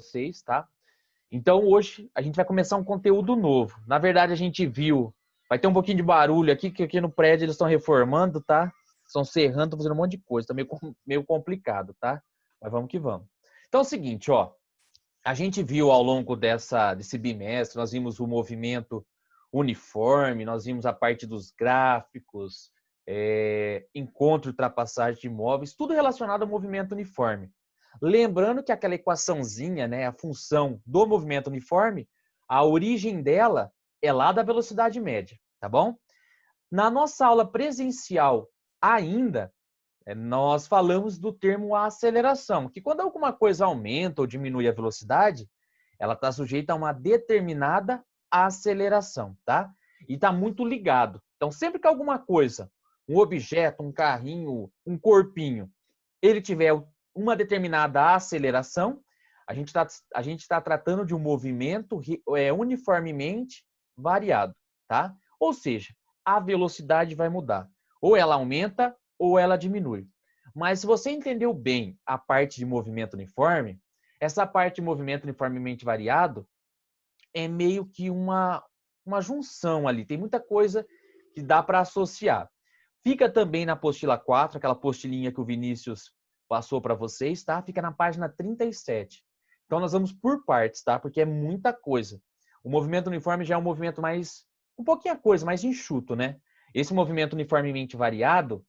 vocês, tá? Então, hoje a gente vai começar um conteúdo novo. Na verdade, a gente viu... Vai ter um pouquinho de barulho aqui, que aqui no prédio eles estão reformando, tá? Estão serrando, estão fazendo um monte de coisa. Tá meio complicado, tá? Mas vamos que vamos. Então é o seguinte, ó. A gente viu ao longo desse bimestre, nós vimos o movimento uniforme, nós vimos a parte dos gráficos, encontro e ultrapassagem de imóveis, tudo relacionado ao movimento uniforme. Lembrando que aquela equaçãozinha, né, a função do movimento uniforme, a origem dela é lá da velocidade média, tá bom? Na nossa aula presencial ainda, nós falamos do termo aceleração, que quando alguma coisa aumenta ou diminui a velocidade, ela está sujeita a uma determinada aceleração, tá? E está muito ligado. Então, sempre que alguma coisa, um objeto, um carrinho, um corpinho, ele tiver uma determinada aceleração, a gente está tratando de um movimento uniformemente variado, tá? Ou seja, a velocidade vai mudar. Ou ela aumenta ou ela diminui. Mas se você entendeu bem a parte de movimento uniforme, essa parte de movimento uniformemente variado é meio que uma junção ali. Tem muita coisa que dá para associar. Fica também na apostila 4, aquela apostilinha que o Vinícius passou para vocês, tá? Fica na página 37. Então, nós vamos por partes, tá? Porque é muita coisa. O movimento uniforme já é um movimento um pouquinho mais enxuto, né? Esse movimento uniformemente variado,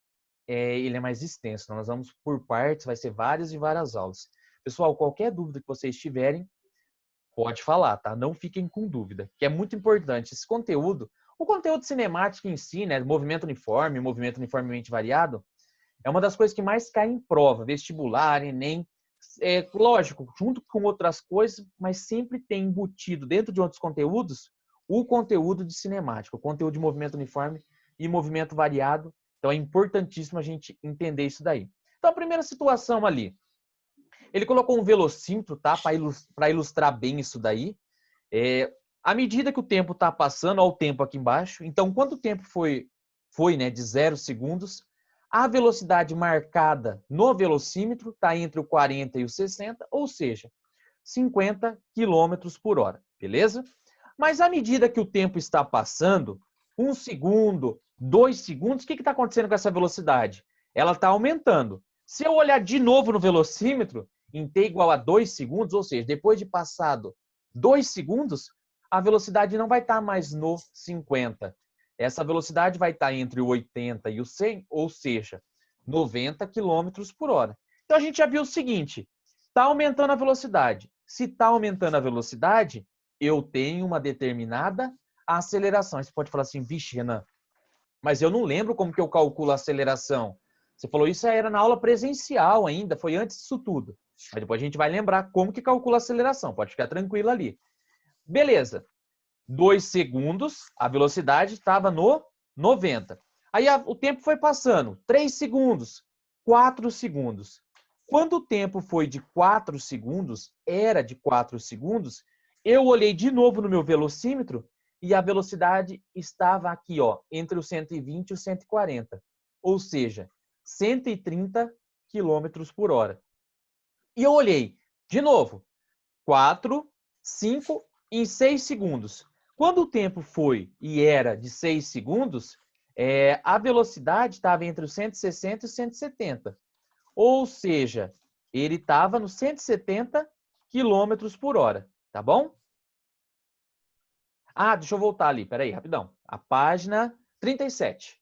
ele é mais extenso. Então, nós vamos por partes, vai ser várias e várias aulas. Pessoal, qualquer dúvida que vocês tiverem, pode falar, tá? Não fiquem com dúvida, que é muito importante. Esse conteúdo, o conteúdo cinemático em si, né? Movimento uniforme, movimento uniformemente variado, é uma das coisas que mais cai em prova, vestibular, Enem. Lógico, junto com outras coisas, mas sempre tem embutido dentro de outros conteúdos o conteúdo de cinemática, o conteúdo de movimento uniforme e movimento variado. Então é importantíssimo a gente entender isso daí. Então a primeira situação ali, ele colocou um velocímetro, tá? Para ilustrar bem isso daí. À medida que o tempo está passando, olha o tempo aqui embaixo. Então, quanto tempo foi né, de 0 segundos, a velocidade marcada no velocímetro está entre o 40 e o 60, ou seja, 50 km por hora, beleza? Mas à medida que o tempo está passando, 1 segundo, 2 segundos, o que está acontecendo com essa velocidade? Ela está aumentando. Se eu olhar de novo no velocímetro, em t igual a 2 segundos, ou seja, depois de passado 2 segundos, a velocidade não vai estar mais no 50. Essa velocidade vai estar entre o 80 e o 100, ou seja, 90 km por hora. Então, a gente já viu o seguinte, está aumentando a velocidade. Se está aumentando a velocidade, eu tenho uma determinada aceleração. Você pode falar assim, vixe, Renan, mas eu não lembro como que eu calculo a aceleração. Você falou isso era na aula presencial ainda, foi antes disso tudo. Mas depois a gente vai lembrar como que calcula a aceleração, pode ficar tranquilo ali. Beleza. 2 segundos, a velocidade estava no 90. Aí o tempo foi passando. 3 segundos, 4 segundos. Quando o tempo foi de 4 segundos, era de 4 segundos, eu olhei de novo no meu velocímetro e a velocidade estava aqui, ó, entre o 120 e o 140. Ou seja, 130 km por hora. E eu olhei de novo. 4, 5 em 6 segundos. Quando o tempo foi e era de 6 segundos, a velocidade estava entre os 160 e os 170. Ou seja, ele estava nos 170 km por hora, tá bom? Ah, deixa eu voltar ali, peraí, rapidão. A página 37.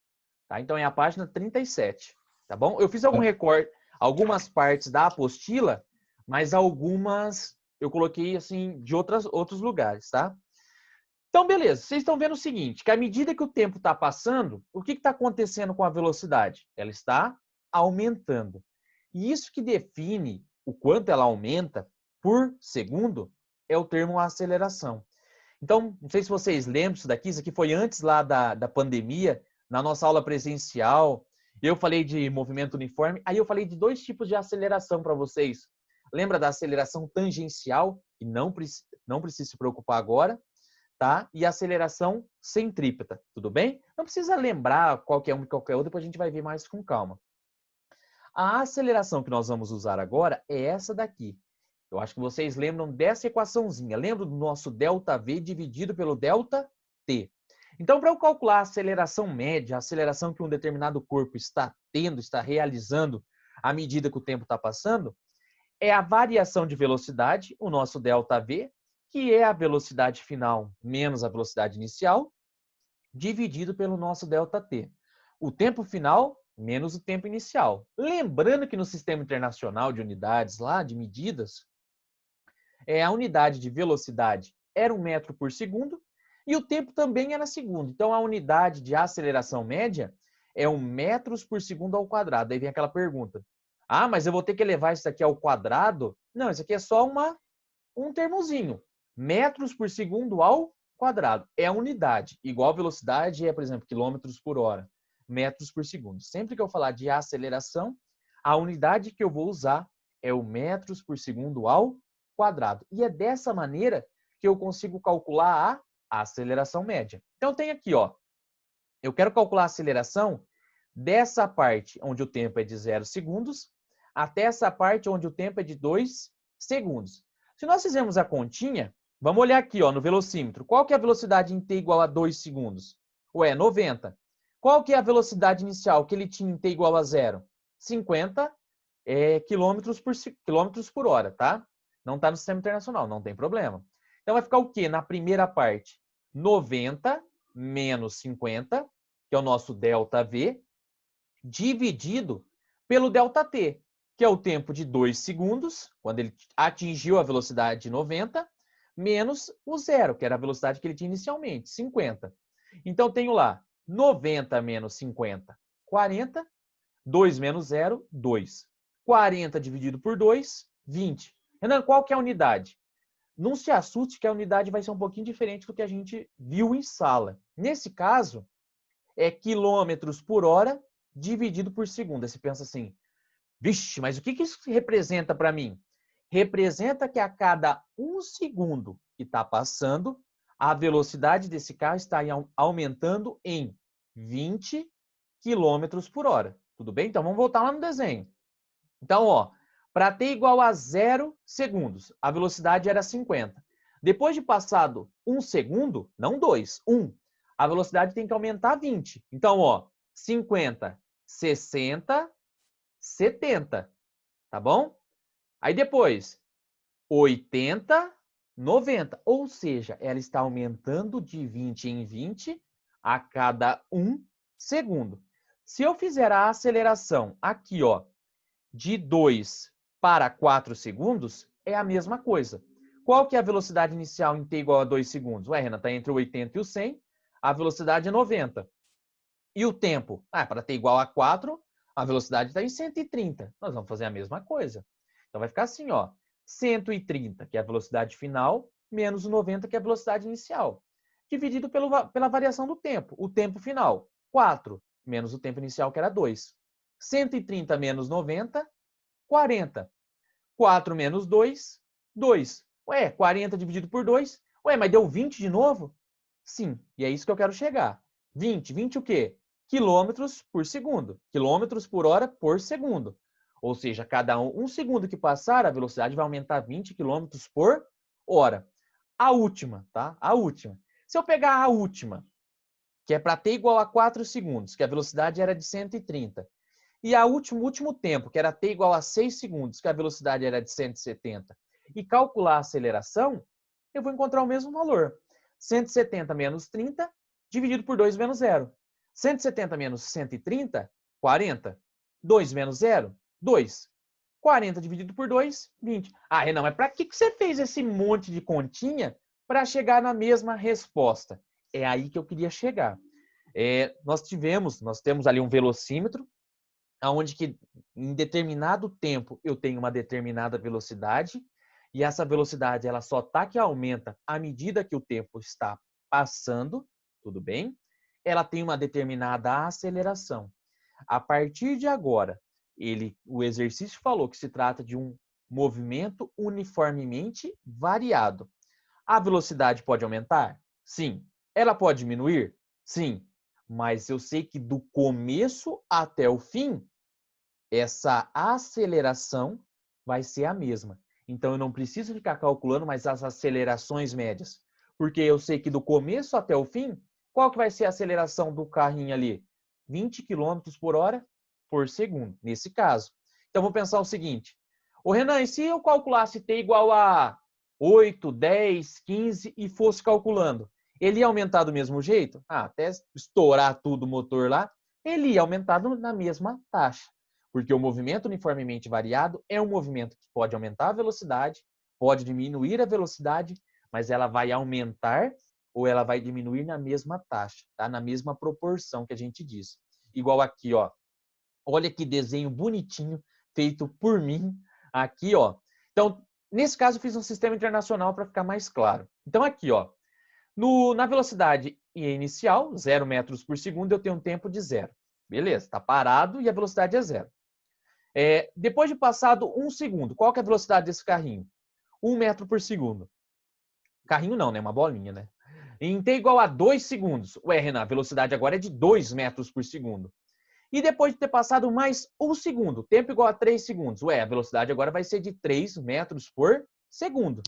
Tá? Então é a página 37, tá bom? Eu fiz algum recorte, algumas partes da apostila, mas algumas eu coloquei assim de outros lugares, tá? Então, beleza. Vocês estão vendo o seguinte, que à medida que o tempo está passando, o que está acontecendo com a velocidade? Ela está aumentando. E isso que define o quanto ela aumenta por segundo é o termo aceleração. Então, não sei se vocês lembram isso aqui foi antes lá da pandemia, na nossa aula presencial, eu falei de movimento uniforme, aí eu falei de 2 tipos de aceleração para vocês. Lembra da aceleração tangencial, que não precisa se preocupar agora, tá? E a aceleração centrípeta, tudo bem? Não precisa lembrar qualquer um e qualquer outro, depois a gente vai ver mais com calma. A aceleração que nós vamos usar agora é essa daqui. Eu acho que vocês lembram dessa equaçãozinha. Lembra do nosso ΔV dividido pelo ΔT. Então, para eu calcular a aceleração média, a aceleração que um determinado corpo está tendo, está realizando à medida que o tempo está passando, é a variação de velocidade, o nosso ΔV, que é a velocidade final menos a velocidade inicial, dividido pelo nosso ΔT. O tempo final menos o tempo inicial. Lembrando que no Sistema Internacional de Unidades, lá de medidas, a unidade de velocidade era 1 metro por segundo e o tempo também era segundo. Então, a unidade de aceleração média é 1 metros por segundo ao quadrado. Aí vem aquela pergunta. Ah, mas eu vou ter que elevar isso aqui ao quadrado? Não, isso aqui é só um termozinho. Metros por segundo ao quadrado. É a unidade. Igual velocidade é, por exemplo, quilômetros por hora. Metros por segundo. Sempre que eu falar de aceleração, a unidade que eu vou usar é o metros por segundo ao quadrado. E é dessa maneira que eu consigo calcular a aceleração média. Então tem aqui, ó. Eu quero calcular a aceleração dessa parte onde o tempo é de 0 segundos até essa parte onde o tempo é de 2 segundos. Se nós fizermos a continha, vamos olhar aqui, ó, no velocímetro. Qual que é a velocidade em t igual a 2 segundos? Ué, 90. Qual que é a velocidade inicial que ele tinha em t igual a 0? 50 quilômetros por hora, tá? Não está no Sistema Internacional, não tem problema. Então vai ficar o quê? Na primeira parte, 90 menos 50, que é o nosso ΔV, dividido pelo ΔT, que é o tempo de 2 segundos, quando ele atingiu a velocidade de 90, menos o zero, que era a velocidade que ele tinha inicialmente, 50. Então, tenho lá 90 menos 50, 40. 2 menos 0, 2. 40 dividido por 2, 20. Renan, qual que é a unidade? Não se assuste que a unidade vai ser um pouquinho diferente do que a gente viu em sala. Nesse caso, é quilômetros por hora dividido por segundo. Aí você pensa assim, vixe, mas o que isso representa para mim? Representa que a cada 1 segundo que está passando, a velocidade desse carro está aumentando em 20 quilômetros por hora. Tudo bem? Então, vamos voltar lá no desenho. Então, ó, para t igual a 0 segundos, a velocidade era 50. Depois de passado 1 segundo, não 2, 1, a velocidade tem que aumentar 20. Então, ó, 50, 60, 70, tá bom? Aí depois, 80, 90. Ou seja, ela está aumentando de 20 em 20 a cada 1 segundo. Se eu fizer a aceleração aqui, ó, de 2 para 4 segundos, é a mesma coisa. Qual que é a velocidade inicial em t igual a 2 segundos? Ué, Renan, está entre o 80 e o 100, a velocidade é 90. E o tempo? Para t igual a 4, a velocidade está em 130. Nós vamos fazer a mesma coisa. Então, vai ficar assim, ó, 130, que é a velocidade final, menos o 90, que é a velocidade inicial, dividido pela variação do tempo. O tempo final, 4, menos o tempo inicial, que era 2. 130 menos 90, 40. 4 menos 2, 2. Ué, 40 dividido por 2. Ué, mas deu 20 de novo? Sim, e é isso que eu quero chegar. 20. 20 o quê? Quilômetros por segundo. Quilômetros por hora por segundo. Ou seja, cada um segundo que passar, a velocidade vai aumentar 20 quilômetros por hora. A última, tá? A última. Se eu pegar a última, que é para t igual a 4 segundos, que a velocidade era de 130, e o último tempo, que era t igual a 6 segundos, que a velocidade era de 170, e calcular a aceleração, eu vou encontrar o mesmo valor. 170 menos 30, dividido por 2 menos 0. 170 menos 130, 40. 2 menos 0, 2. 40 dividido por 2, 20. Ah, Renan, mas para que você fez esse monte de continha para chegar na mesma resposta? É aí que eu queria chegar. Nós temos ali um velocímetro, onde que em determinado tempo eu tenho uma determinada velocidade, e essa velocidade ela só que aumenta à medida que o tempo está passando, tudo bem? Ela tem uma determinada aceleração. A partir de agora, o exercício falou que se trata de um movimento uniformemente variado. A velocidade pode aumentar? Sim. Ela pode diminuir? Sim. Mas eu sei que do começo até o fim, essa aceleração vai ser a mesma. Então, eu não preciso ficar calculando mais as acelerações médias. Porque eu sei que do começo até o fim, qual que vai ser a aceleração do carrinho ali? 20 km por hora por segundo, nesse caso. Então, vou pensar o seguinte. Ô, Renan, e se eu calculasse t igual a 8, 10, 15 e fosse calculando? Ele ia aumentar do mesmo jeito? Até estourar tudo o motor lá, ele ia aumentar na mesma taxa. Porque o movimento uniformemente variado é um movimento que pode aumentar a velocidade, pode diminuir a velocidade, mas ela vai aumentar ou ela vai diminuir na mesma taxa, tá? Na mesma proporção que a gente diz. Igual aqui, ó. Olha que desenho bonitinho feito por mim aqui, ó. Então, nesse caso, eu fiz um sistema internacional para ficar mais claro. Então, aqui, ó. Na velocidade inicial, 0 metros por segundo, eu tenho um tempo de 0. Beleza, está parado e a velocidade é 0. Depois de passado 1 segundo, qual que é a velocidade desse carrinho? 1 metro por segundo. Carrinho não, né? Uma bolinha, né? Em t igual a 2 segundos. Ué, Renan, a velocidade agora é de 2 metros por segundo. E depois de ter passado mais 1 segundo, tempo igual a 3 segundos. Ué, a velocidade agora vai ser de 3 metros por segundo.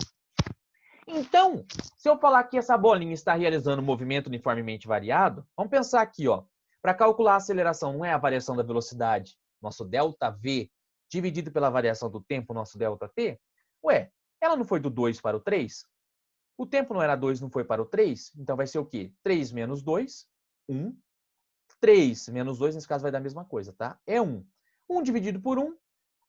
Então, se eu falar que essa bolinha está realizando um movimento uniformemente variado, vamos pensar aqui, ó. Para calcular a aceleração, não é a variação da velocidade, nosso ΔV, dividido pela variação do tempo, nosso ΔT? Ué, ela não foi do 2 para o 3? O tempo não era 2, não foi para o 3? Então vai ser o quê? 3 menos 2, 1. 3 menos 2, nesse caso vai dar a mesma coisa, tá? É 1. 1 dividido por 1,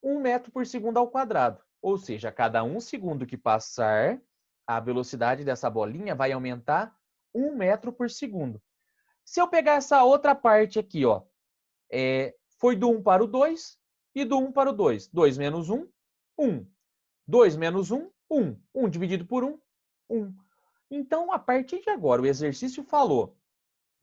1 metro por segundo ao quadrado. Ou seja, a cada 1 segundo que passar, a velocidade dessa bolinha vai aumentar 1 metro por segundo. Se eu pegar essa outra parte aqui, ó, foi do 1 para o 2 e do 1 para o 2. 2 menos 1, 1. 2 menos 1, 1. 1 dividido por 1, 1. Então, a partir de agora, o exercício falou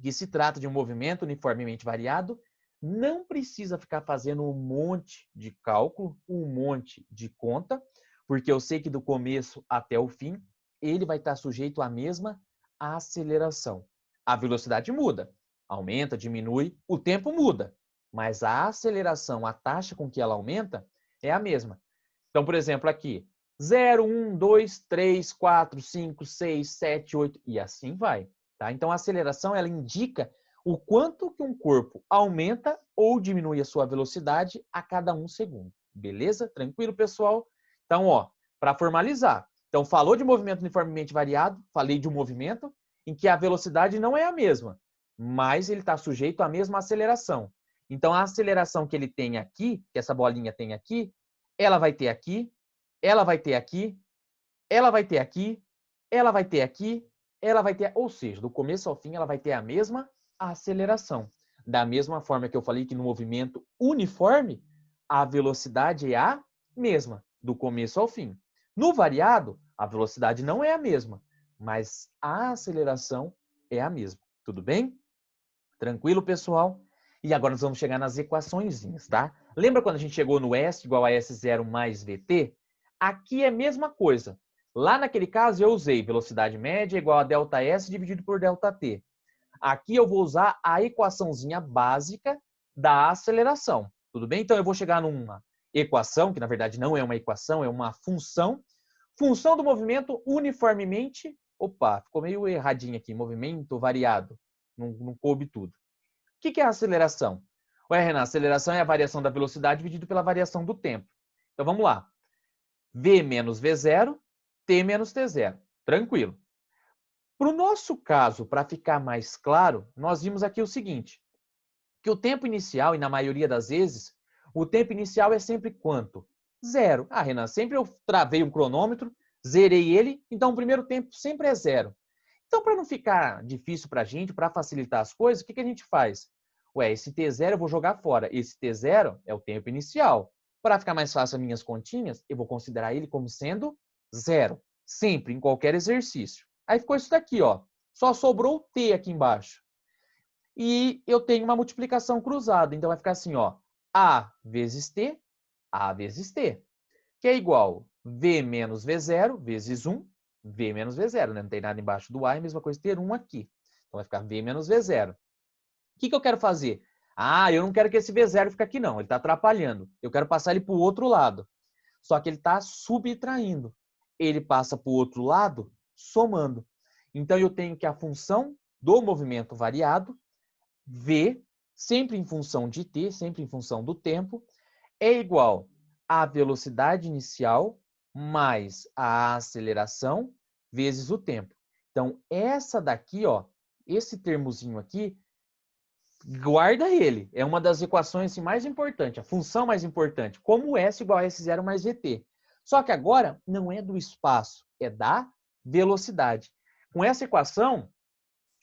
que se trata de um movimento uniformemente variado, não precisa ficar fazendo um monte de cálculo, um monte de conta, porque eu sei que do começo até o fim, ele vai estar sujeito à mesma aceleração. A velocidade muda, aumenta, diminui, o tempo muda, mas a aceleração, a taxa com que ela aumenta, é a mesma. Então, por exemplo, aqui, 0, 1, 2, 3, 4, 5, 6, 7, 8, e assim vai. Tá? Então, a aceleração ela indica o quanto que um corpo aumenta ou diminui a sua velocidade a cada 1 segundo. Beleza? Tranquilo, pessoal? Então, ó, para formalizar. Então, falou de movimento uniformemente variado, falei de um movimento em que a velocidade não é a mesma, mas ele está sujeito à mesma aceleração. Então, a aceleração que ele tem aqui, que essa bolinha tem aqui, ela vai ter aqui, ela vai ter aqui, ela vai ter aqui, ela vai ter aqui, ela vai ter, ou seja, do começo ao fim ela vai ter a mesma aceleração. Da mesma forma que eu falei que no movimento uniforme, a velocidade é a mesma, do começo ao fim. No variado, a velocidade não é a mesma, mas a aceleração é a mesma. Tudo bem? Tranquilo, pessoal? E agora nós vamos chegar nas equaçõezinhas, tá? Lembra quando a gente chegou no S igual a S0 mais VT? Aqui é a mesma coisa. Lá naquele caso eu usei velocidade média igual a ΔS dividido por ΔT. Aqui eu vou usar a equaçãozinha básica da aceleração. Tudo bem? Então eu vou chegar numa equação, que na verdade não é uma equação, é uma função. Função do movimento uniformemente... Opa, ficou meio erradinho aqui. Movimento variado. Não coube tudo. O que é a aceleração? Ué, Renan, a aceleração é a variação da velocidade dividido pela variação do tempo. Então vamos lá. V menos V0, T menos T0. Tranquilo. Para o nosso caso, para ficar mais claro, nós vimos aqui o seguinte, que o tempo inicial, e na maioria das vezes, o tempo inicial é sempre quanto? 0. Ah, Renan, sempre eu travei um cronômetro, zerei ele, então o primeiro tempo sempre é 0. Então, para não ficar difícil para a gente, para facilitar as coisas, o que a gente faz? Ué, esse T0 eu vou jogar fora. Esse T0 é o tempo inicial. Para ficar mais fácil as minhas continhas, eu vou considerar ele como sendo 0. Sempre, em qualquer exercício. Aí ficou isso daqui, ó. Só sobrou o T aqui embaixo. E eu tenho uma multiplicação cruzada. Então, vai ficar assim, ó. A vezes T, que é igual V menos V0 vezes 1, V menos V0, né? Não tem nada embaixo do A, é a mesma coisa ter 1 aqui. Então, vai ficar V menos V0. O que eu quero fazer? Ah, eu não quero que esse V0 fique aqui, não. Ele está atrapalhando. Eu quero passar ele para o outro lado. Só que ele está subtraindo. Ele passa para o outro lado, somando. Então, eu tenho que a função do movimento variado, V, sempre em função de t, sempre em função do tempo, é igual à velocidade inicial mais a aceleração vezes o tempo. Então, essa daqui, ó, esse termozinho aqui, guarda ele. É uma das equações assim, mais importantes, a função mais importante, como S igual a S0 mais VT. Só que agora não é do espaço, é da velocidade. Com essa equação,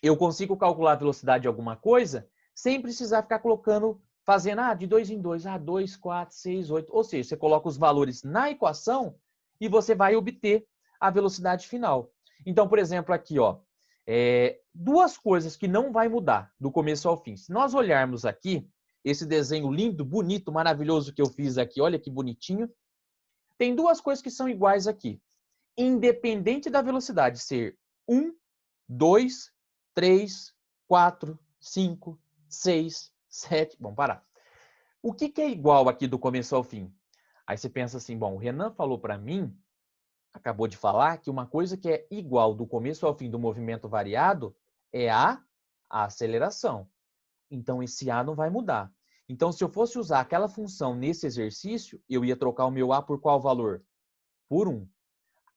eu consigo calcular a velocidade de alguma coisa sem precisar ficar colocando, fazendo de 2 em 2, 2, 4, 6, 8. Ou seja, você coloca os valores na equação e você vai obter a velocidade final. Então, por exemplo, aqui, ó, duas coisas que não vai mudar do começo ao fim. Se nós olharmos aqui, esse desenho lindo, bonito, maravilhoso que eu fiz aqui, olha que bonitinho, tem duas coisas que são iguais aqui. Independente da velocidade ser 1, 2, 3, 4, 5, 6, 7. Vamos parar. O que é igual aqui do começo ao fim? Aí você pensa assim, bom, o Renan falou para mim, acabou de falar, que uma coisa que é igual do começo ao fim do movimento variado é a aceleração. Então, esse A não vai mudar. Então, se eu fosse usar aquela função nesse exercício, eu ia trocar o meu A por qual valor? Por 1.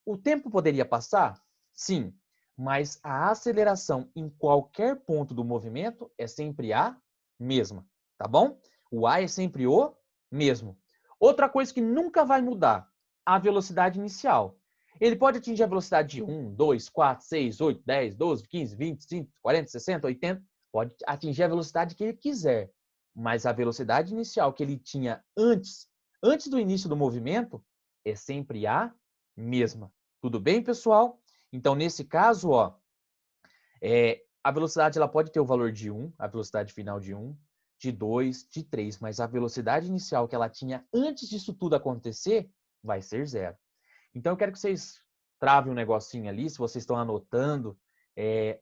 O tempo poderia passar? Sim, mas a aceleração em qualquer ponto do movimento é sempre a mesma, tá bom? O A é sempre o mesmo. Outra coisa que nunca vai mudar, a velocidade inicial. Ele pode atingir a velocidade de 1, 2, 4, 6, 8, 10, 12, 15, 25, 40, 60, 80. Pode atingir a velocidade que ele quiser. Mas a velocidade inicial que ele tinha antes do início do movimento, é sempre a mesma. Tudo bem, pessoal? Então, nesse caso, ó, a velocidade ela pode ter o valor de 1, a velocidade final de 1, de 2, de 3, mas a velocidade inicial que ela tinha antes disso tudo acontecer vai ser 0. Então, eu quero que vocês travem um negocinho ali, se vocês estão anotando,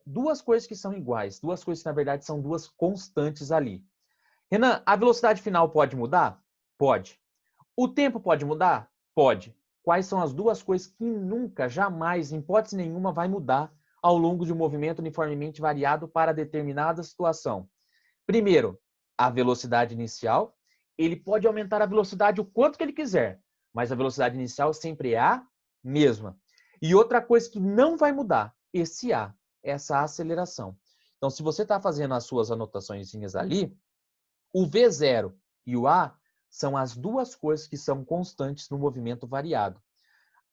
duas coisas que são iguais, duas coisas que, na verdade, são duas constantes ali. Renan, a velocidade final pode mudar? Pode. O tempo pode mudar? Pode. Quais são as duas coisas que nunca, jamais, em hipótese nenhuma, vai mudar ao longo de um movimento uniformemente variado para determinada situação? Primeiro, a velocidade inicial. Ele pode aumentar a velocidade o quanto que ele quiser, mas a velocidade inicial sempre é a mesma. E outra coisa que não vai mudar, esse A, essa aceleração. Então, se você está fazendo as suas anotaçõezinhas ali, o V0 e o A são as duas coisas que são constantes no movimento variado.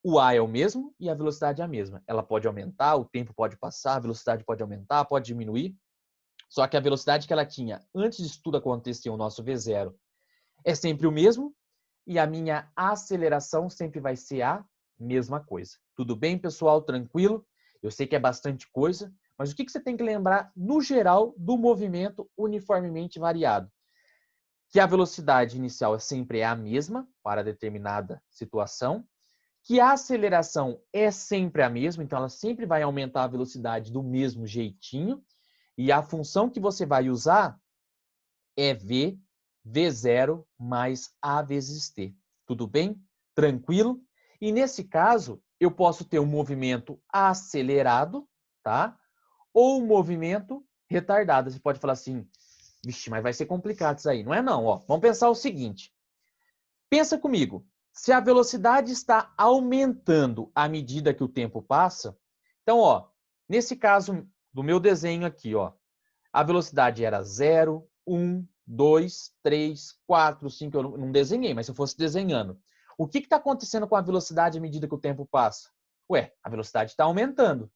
O A é o mesmo e a velocidade é a mesma. Ela pode aumentar, o tempo pode passar, a velocidade pode aumentar, pode diminuir. Só que a velocidade que ela tinha antes disso tudo acontecer, o nosso V0, é sempre o mesmo e a minha aceleração sempre vai ser a mesma coisa. Tudo bem, pessoal? Tranquilo? Eu sei que é bastante coisa, mas o que você tem que lembrar, no geral, do movimento uniformemente variado? Que a velocidade inicial sempre é a mesma para determinada situação, que a aceleração é sempre a mesma, então ela sempre vai aumentar a velocidade do mesmo jeitinho, e a função que você vai usar é V, V0 mais A vezes T. Tudo bem? Tranquilo? E nesse caso, eu posso ter um movimento acelerado, tá? Ou um movimento retardado. Você pode falar assim, vixe, mas vai ser complicado isso aí. Não é não, ó. Vamos pensar o seguinte. Pensa comigo. Se a velocidade está aumentando à medida que o tempo passa, então, ó, nesse caso do meu desenho aqui, ó, a velocidade era 0, 1, 2, 3, 4, 5. Eu não desenhei, mas se eu fosse desenhando. O que está acontecendo com a velocidade à medida que o tempo passa? Ué, a velocidade está aumentando.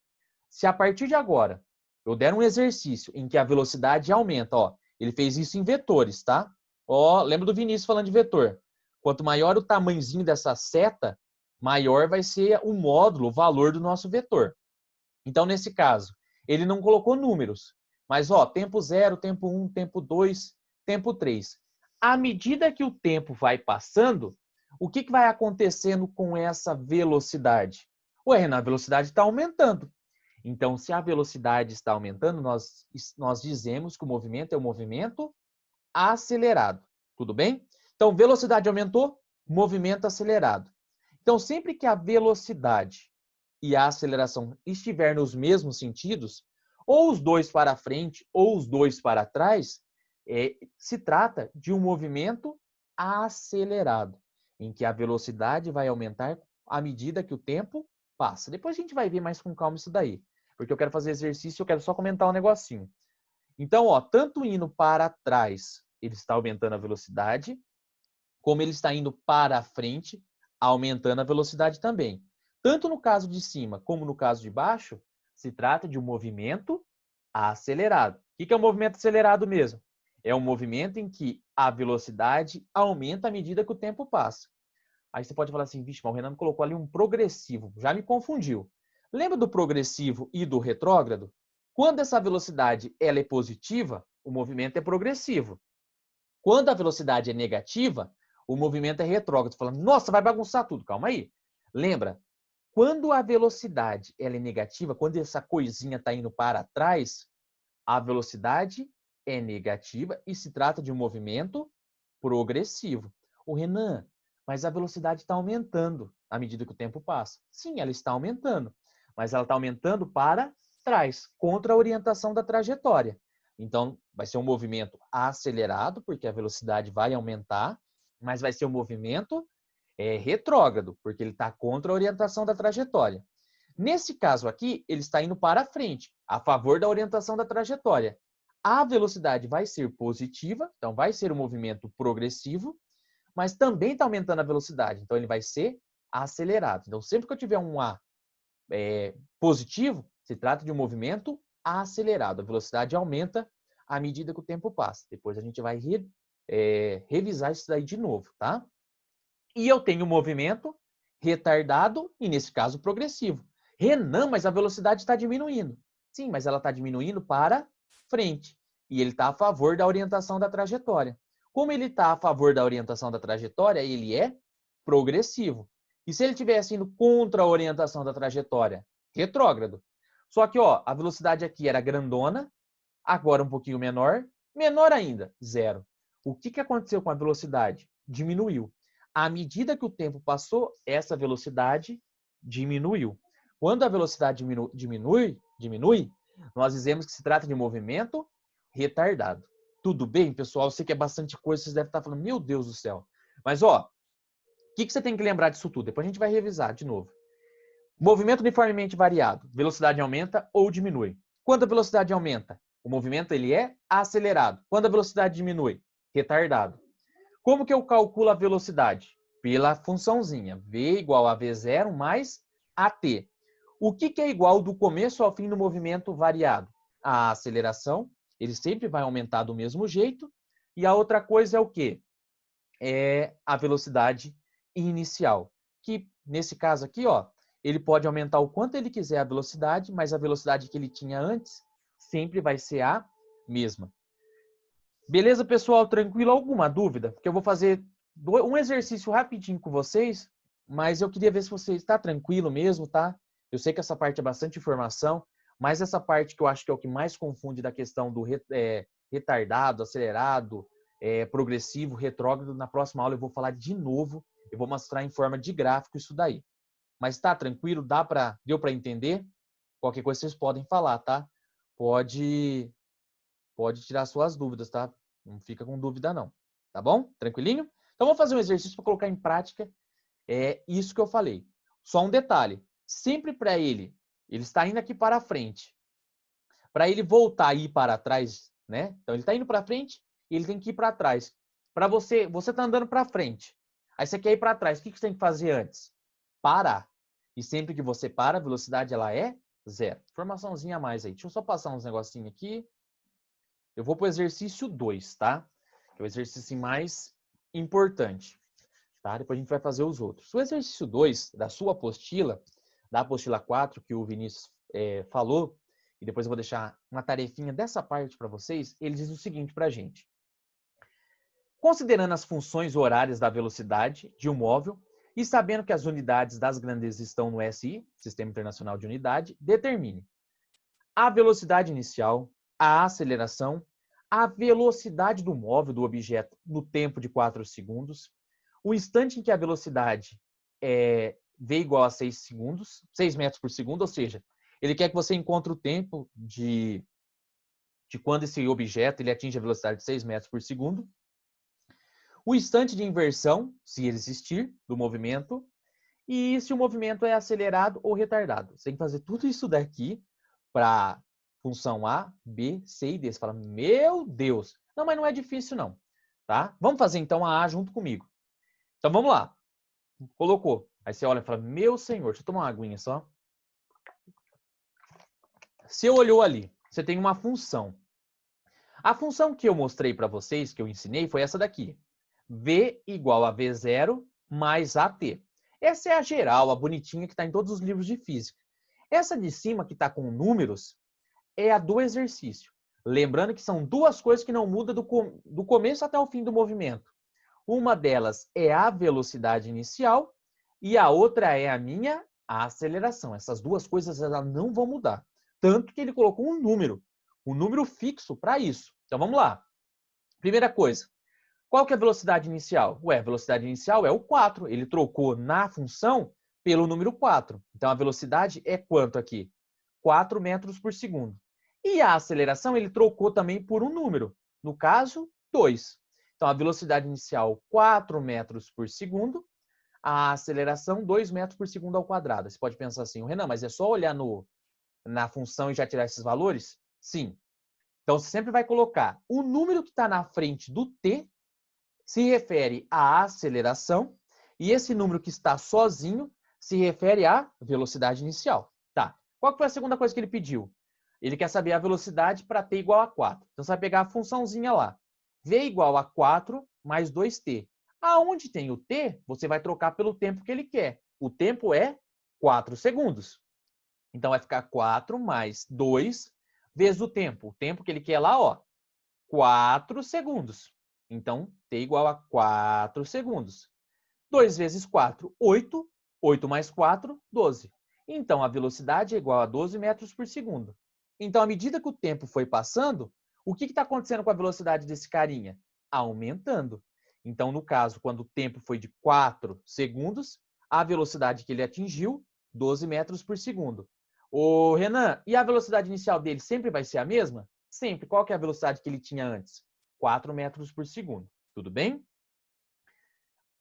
Se a partir de agora eu der um exercício em que a velocidade aumenta, ó, ele fez isso em vetores, tá? Ó, lembra do Vinícius falando de vetor. Quanto maior o tamanhozinho dessa seta, maior vai ser o módulo, o valor do nosso vetor. Então, nesse caso, ele não colocou números, mas ó, tempo 0, tempo 1, tempo 2, tempo 3. À medida que o tempo vai passando, o que vai acontecendo com essa velocidade? Ué, Renan, a velocidade está aumentando. Então, se a velocidade está aumentando, nós dizemos que o movimento é um movimento acelerado. Tudo bem? Então, velocidade aumentou, movimento acelerado. Então, sempre que a velocidade e a aceleração estiver nos mesmos sentidos, ou os dois para frente ou os dois para trás, se trata de um movimento acelerado, em que a velocidade vai aumentar à medida que o tempo passa. Depois a gente vai ver mais com calma isso daí, porque eu quero fazer exercício e eu quero só comentar um negocinho. Então, ó, tanto indo para trás, ele está aumentando a velocidade, como ele está indo para frente, aumentando a velocidade também. Tanto no caso de cima como no caso de baixo, se trata de um movimento acelerado. O que é um movimento acelerado mesmo? É um movimento em que a velocidade aumenta à medida que o tempo passa. Aí você pode falar assim, vixe, mas o Renan colocou ali um progressivo, já me confundiu. Lembra do progressivo e do retrógrado? Quando essa velocidade ela é positiva, o movimento é progressivo. Quando a velocidade é negativa, o movimento é retrógrado. Você fala, nossa, vai bagunçar tudo. Calma aí. Lembra, quando a velocidade ela é negativa, quando essa coisinha está indo para trás, a velocidade é negativa e se trata de um movimento progressivo. O Renan, mas a velocidade está aumentando à medida que o tempo passa. Sim, ela está aumentando, mas ela está aumentando para trás, contra a orientação da trajetória. Então, vai ser um movimento acelerado, porque a velocidade vai aumentar, mas vai ser um movimento retrógrado, porque ele está contra a orientação da trajetória. Nesse caso aqui, ele está indo para frente, a favor da orientação da trajetória. A velocidade vai ser positiva, então vai ser um movimento progressivo, mas também está aumentando a velocidade, então ele vai ser acelerado. Então, sempre que eu tiver um A positivo, se trata de um movimento acelerado. A velocidade aumenta à medida que o tempo passa. Depois a gente vai revisar isso daí de novo, tá? E eu tenho um movimento retardado e, nesse caso, progressivo. Renan, mas a velocidade está diminuindo. Sim, mas ela está diminuindo para frente. E ele está a favor da orientação da trajetória. Como ele está a favor da orientação da trajetória, ele é progressivo. E se ele estivesse indo contra a orientação da trajetória? Retrógrado. Só que ó, a velocidade aqui era grandona, agora um pouquinho menor, menor ainda, zero. O que aconteceu com a velocidade? Diminuiu. À medida que o tempo passou, essa velocidade diminuiu. Quando a velocidade diminui, nós dizemos que se trata de movimento retardado. Tudo bem, pessoal? Eu sei que é bastante coisa, vocês devem estar falando, meu Deus do céu. Mas, ó, o que você tem que lembrar disso tudo? Depois a gente vai revisar de novo. Movimento uniformemente variado. Velocidade aumenta ou diminui. Quando a velocidade aumenta, o movimento ele é acelerado. Quando a velocidade diminui, retardado. Como que eu calculo a velocidade? Pela funçãozinha. V igual a V0 mais AT. O que é igual do começo ao fim do movimento variado? A aceleração. Ele sempre vai aumentar do mesmo jeito. E a outra coisa é o quê? É a velocidade inicial. Que, nesse caso aqui, ó, ele pode aumentar o quanto ele quiser a velocidade, mas a velocidade que ele tinha antes sempre vai ser a mesma. Beleza, pessoal? Tranquilo? Alguma dúvida? Porque eu vou fazer um exercício rapidinho com vocês, mas eu queria ver se você está tranquilo mesmo, tá? Eu sei que essa parte é bastante informação, mas essa parte que eu acho que é o que mais confunde da questão do retardado, acelerado, progressivo, retrógrado, na próxima aula eu vou falar de novo, eu vou mostrar em forma de gráfico isso daí. Mas tá tranquilo? Deu para entender? Qualquer coisa vocês podem falar, tá? Pode tirar suas dúvidas, tá? Não fica com dúvida não, tá bom? Tranquilinho? Então vamos fazer um exercício para colocar em prática isso que eu falei. Só um detalhe, sempre para ele está indo aqui para frente. Para ele voltar e ir para trás, né? Então ele está indo para frente e ele tem que ir para trás. Para você está andando para frente. Aí você quer ir para trás. O que você tem que fazer antes? Parar. E sempre que você para, a velocidade ela é zero. Informaçãozinha a mais aí. Deixa eu só passar uns negocinhos aqui. Eu vou para o exercício 2, tá? Que é o exercício mais importante. Tá? Depois a gente vai fazer os outros. O exercício 2 da sua apostila, da apostila 4, que o Vinícius falou, e depois eu vou deixar uma tarefinha dessa parte para vocês, ele diz o seguinte para a gente. Considerando as funções horárias da velocidade de um móvel e sabendo que as unidades das grandezas estão no SI, Sistema Internacional de Unidade, determine a velocidade inicial, a aceleração, a velocidade do móvel do objeto no tempo de 4 segundos, o instante em que a velocidade V igual a 6 segundos, 6 metros por segundo, ou seja, ele quer que você encontre o tempo de quando esse objeto ele atinge a velocidade de 6 metros por segundo. O instante de inversão, se ele existir, do movimento, e se o movimento é acelerado ou retardado. Você tem que fazer tudo isso daqui para função A, B, C e D. Você fala, meu Deus! Não, mas não é difícil não, tá? Vamos fazer então a A junto comigo. Então vamos lá. Colocou. Aí você olha e fala, meu senhor, deixa eu tomar uma aguinha só. Você olhou ali, você tem uma função. A função que eu mostrei para vocês, que eu ensinei, foi essa daqui. V igual a V0 mais AT. Essa é a geral, a bonitinha que está em todos os livros de física. Essa de cima, que está com números, é a do exercício. Lembrando que são duas coisas que não mudam do começo até o fim do movimento. Uma delas é a velocidade inicial e a outra é a minha aceleração. Essas duas coisas elas não vão mudar. Tanto que ele colocou um número fixo para isso. Então vamos lá. Primeira coisa, qual que é a velocidade inicial? Ué, a velocidade inicial é o 4. Ele trocou na função pelo número 4. Então a velocidade é quanto aqui? 4 metros por segundo. E a aceleração ele trocou também por um número. No caso, 2. Então a velocidade inicial 4 metros por segundo. A aceleração 2 metros por segundo ao quadrado. Você pode pensar assim, Renan, mas é só olhar na função e já tirar esses valores? Sim. Então, você sempre vai colocar o número que está na frente do t, se refere à aceleração, e esse número que está sozinho se refere à velocidade inicial. Tá. Qual que foi a segunda coisa que ele pediu? Ele quer saber a velocidade para t igual a 4. Então, você vai pegar a funçãozinha lá. V igual a 4 mais 2t. Aonde tem o t, você vai trocar pelo tempo que ele quer. O tempo é 4 segundos. Então, vai ficar 4 mais 2 vezes o tempo. O tempo que ele quer lá, ó, 4 segundos. Então, t igual a 4 segundos. 2 vezes 4, 8. 8 mais 4, 12. Então, a velocidade é igual a 12 metros por segundo. Então, à medida que o tempo foi passando, o que está acontecendo com a velocidade desse carinha? Aumentando. Então, no caso, quando o tempo foi de 4 segundos, a velocidade que ele atingiu, 12 metros por segundo. Ô, Renan, e a velocidade inicial dele sempre vai ser a mesma? Sempre. Qual que é a velocidade que ele tinha antes? 4 metros por segundo. Tudo bem?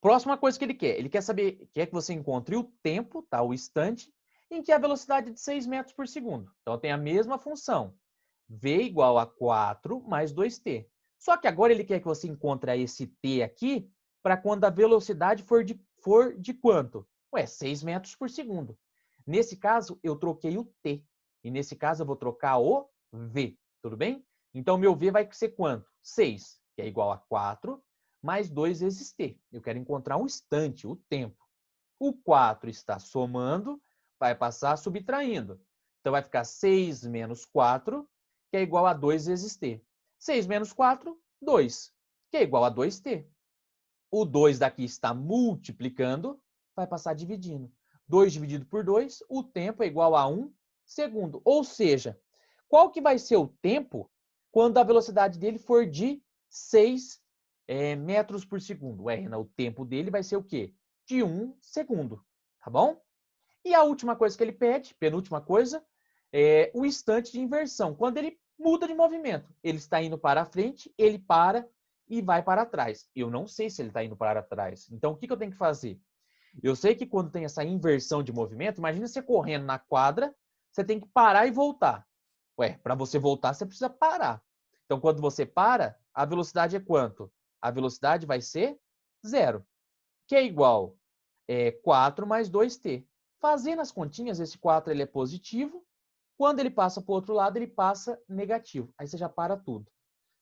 Próxima coisa que ele quer saber, quer que você encontre o tempo, tá? O instante, em que a velocidade é de 6 metros por segundo. Então, tem a mesma função. V igual a 4 mais 2t. Só que agora ele quer que você encontre esse t aqui para quando a velocidade for de quanto? Ué, 6 metros por segundo. Nesse caso, eu troquei o t. E nesse caso, eu vou trocar o v. Tudo bem? Então, meu v vai ser quanto? 6, que é igual a 4 mais 2 vezes t. Eu quero encontrar um instante, o tempo. O 4 está somando, vai passar subtraindo. Então, vai ficar 6 menos 4, que é igual a 2 vezes t. 6 menos 4, 2, que é igual a 2t. O 2 daqui está multiplicando, vai passar dividindo. 2 dividido por 2, o tempo é igual a 1 segundo. Ou seja, qual que vai ser o tempo quando a velocidade dele for de 6 metros por segundo? Ué, Renan, o tempo dele vai ser o quê? De 1 segundo, tá bom? E a última coisa que ele pede, penúltima coisa, é o instante de inversão. Quando ele muda de movimento, ele está indo para a frente, ele para e vai para trás. Eu não sei se ele está indo para trás. Então, o que eu tenho que fazer? Eu sei que quando tem essa inversão de movimento, imagina você correndo na quadra, você tem que parar e voltar. Ué, para você voltar, você precisa parar. Então, quando você para, a velocidade é quanto? A velocidade vai ser 0, que é igual 4 mais 2t. Fazendo as continhas, esse 4 ele é positivo. Quando ele passa para o outro lado, ele passa negativo. Aí você já para tudo.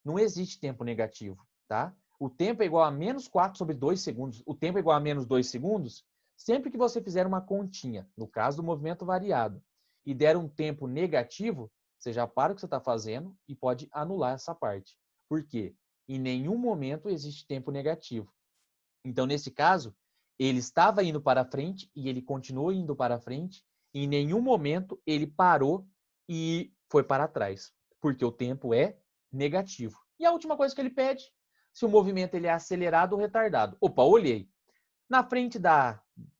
Não existe tempo negativo, tá? O tempo é igual a menos 4 sobre 2 segundos. O tempo é igual a menos 2 segundos sempre que você fizer uma continha, no caso do movimento variado, e der um tempo negativo, você já para o que você está fazendo e pode anular essa parte. Por quê? Em nenhum momento existe tempo negativo. Então, nesse caso, ele estava indo para frente e ele continuou indo para frente. E em nenhum momento ele parou e foi para trás, porque o tempo é negativo. E a última coisa que ele pede, se o movimento ele é acelerado ou retardado. Opa, olhei. Na frente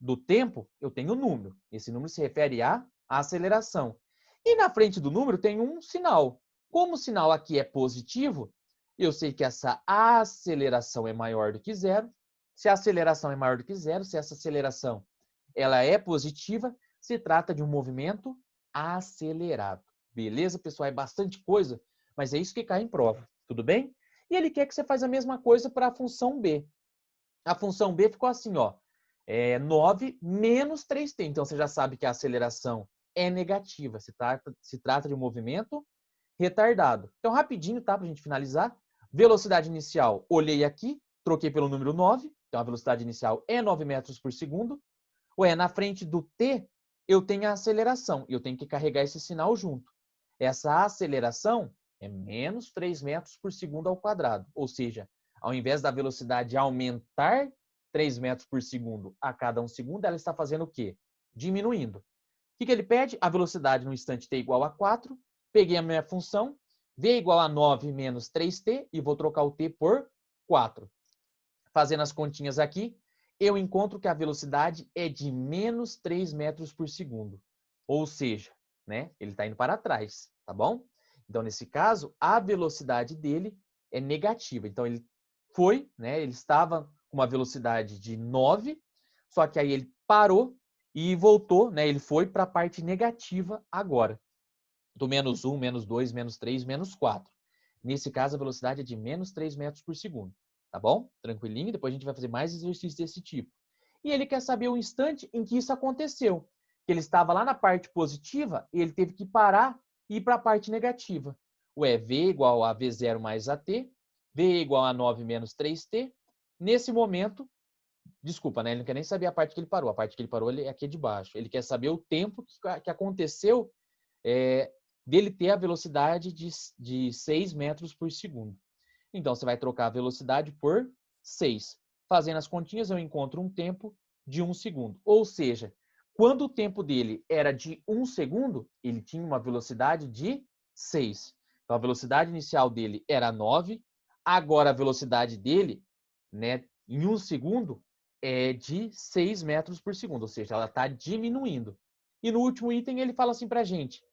do tempo, eu tenho o número. Esse número se refere à aceleração. E na frente do número tem um sinal. Como o sinal aqui é positivo, eu sei que essa aceleração é maior do que zero. Se a aceleração é maior do que zero, se essa aceleração ela é positiva, se trata de um movimento acelerado. Beleza, pessoal? É bastante coisa, mas é isso que cai em prova. Tudo bem? E ele quer que você faça a mesma coisa para a função B. A função B ficou assim, ó. 9 menos 3t. Então, você já sabe que a aceleração é negativa. Se trata de um movimento retardado. Então, rapidinho, tá? Para a gente finalizar. Velocidade inicial, olhei aqui, troquei pelo número 9. Então, a velocidade inicial é 9 metros por segundo. Na frente do t, eu tenho a aceleração. E eu tenho que carregar esse sinal junto. Essa aceleração é menos 3 metros por segundo ao quadrado. Ou seja, ao invés da velocidade aumentar 3 metros por segundo a cada 1 segundo, ela está fazendo o quê? Diminuindo. O que ele pede? A velocidade no instante t igual a 4. Peguei a minha função, v igual a 9 menos 3t, e vou trocar o t por 4. Fazendo as continhas aqui, eu encontro que a velocidade é de menos 3 metros por segundo. Ou seja, né, ele está indo para trás, tá bom? Então, nesse caso, a velocidade dele é negativa. Então, ele foi, né, ele estava com uma velocidade de 9, só que aí ele parou e voltou, né, ele foi para a parte negativa agora. Do menos 1, menos 2, menos 3, menos 4. Nesse caso, a velocidade é de menos 3 metros por segundo. Tá bom? Tranquilinho? Depois a gente vai fazer mais exercícios desse tipo. E ele quer saber o instante em que isso aconteceu. Que ele estava lá na parte positiva e ele teve que parar e ir para a parte negativa. V igual a V0 mais AT, V igual a 9 menos 3T. Nesse momento, desculpa, né? Ele não quer nem saber a parte que ele parou. A parte que ele parou é aqui de baixo. Ele quer saber o tempo que aconteceu dele ter a velocidade de 6 metros por segundo. Então, você vai trocar a velocidade por 6. Fazendo as continhas, eu encontro um tempo de 1 segundo. Ou seja, quando o tempo dele era de 1 segundo, ele tinha uma velocidade de 6. Então, a velocidade inicial dele era 9. Agora, a velocidade dele, né, em 1 segundo, é de 6 metros por segundo. Ou seja, ela está diminuindo. E no último item, ele fala assim para a gente: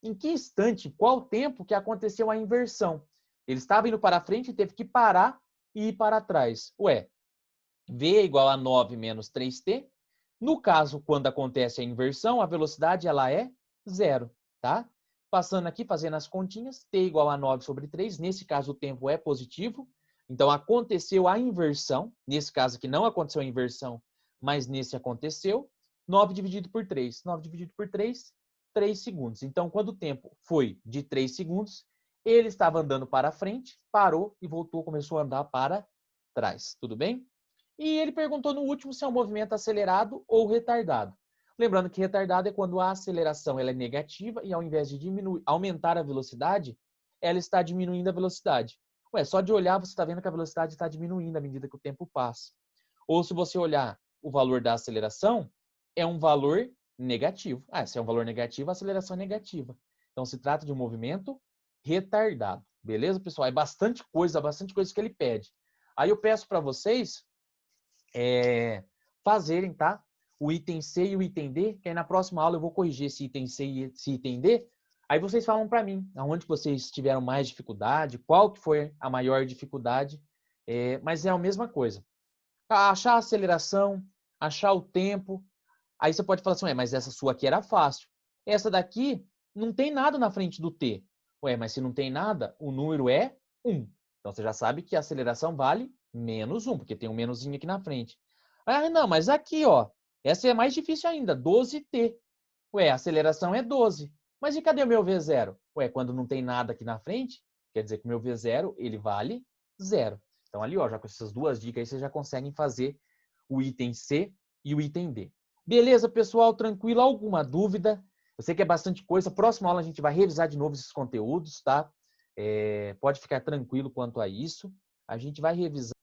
em que instante, qual tempo que aconteceu a inversão? Ele estava indo para frente e teve que parar e ir para trás. V é igual a 9 menos 3t. No caso, quando acontece a inversão, a velocidade ela é 0, tá? Passando aqui, fazendo as continhas, t igual a 9 sobre 3. Nesse caso, o tempo é positivo. Então, aconteceu a inversão. Nesse caso aqui, não aconteceu a inversão, mas nesse aconteceu. 9 dividido por 3. 9 dividido por 3, 3 segundos. Então, quando o tempo foi de 3 segundos, ele estava andando para frente, parou e voltou, começou a andar para trás. Tudo bem? E ele perguntou no último se é um movimento acelerado ou retardado. Lembrando que retardado é quando a aceleração ela é negativa e ao invés de aumentar a velocidade, ela está diminuindo a velocidade. Só de olhar você está vendo que a velocidade está diminuindo à medida que o tempo passa. Ou se você olhar o valor da aceleração, é um valor negativo. Se é um valor negativo, a aceleração é negativa. Então, se trata de um movimento retardado. Beleza, pessoal? É bastante coisa que ele pede. Aí eu peço para vocês fazerem, tá? O item C e o item D, que aí na próxima aula eu vou corrigir esse item C e esse item D. Aí vocês falam para mim, aonde vocês tiveram mais dificuldade, qual que foi a maior dificuldade, mas é a mesma coisa. Achar a aceleração, achar o tempo. Aí você pode falar assim, mas essa sua aqui era fácil. Essa daqui não tem nada na frente do T. Mas se não tem nada, o número é 1. Então você já sabe que a aceleração vale menos 1, porque tem um menuzinho aqui na frente. Não, mas aqui, ó, essa é mais difícil ainda, 12t. A aceleração é 12. Mas e cadê o meu V0? Quando não tem nada aqui na frente, quer dizer que o meu V0, ele vale 0. Então ali, ó, já com essas duas dicas aí, vocês já conseguem fazer o item C e o item D. Beleza, pessoal? Tranquilo? Alguma dúvida? Eu sei que é bastante coisa. Próxima aula a gente vai revisar de novo esses conteúdos, tá? Pode ficar tranquilo quanto a isso. A gente vai revisar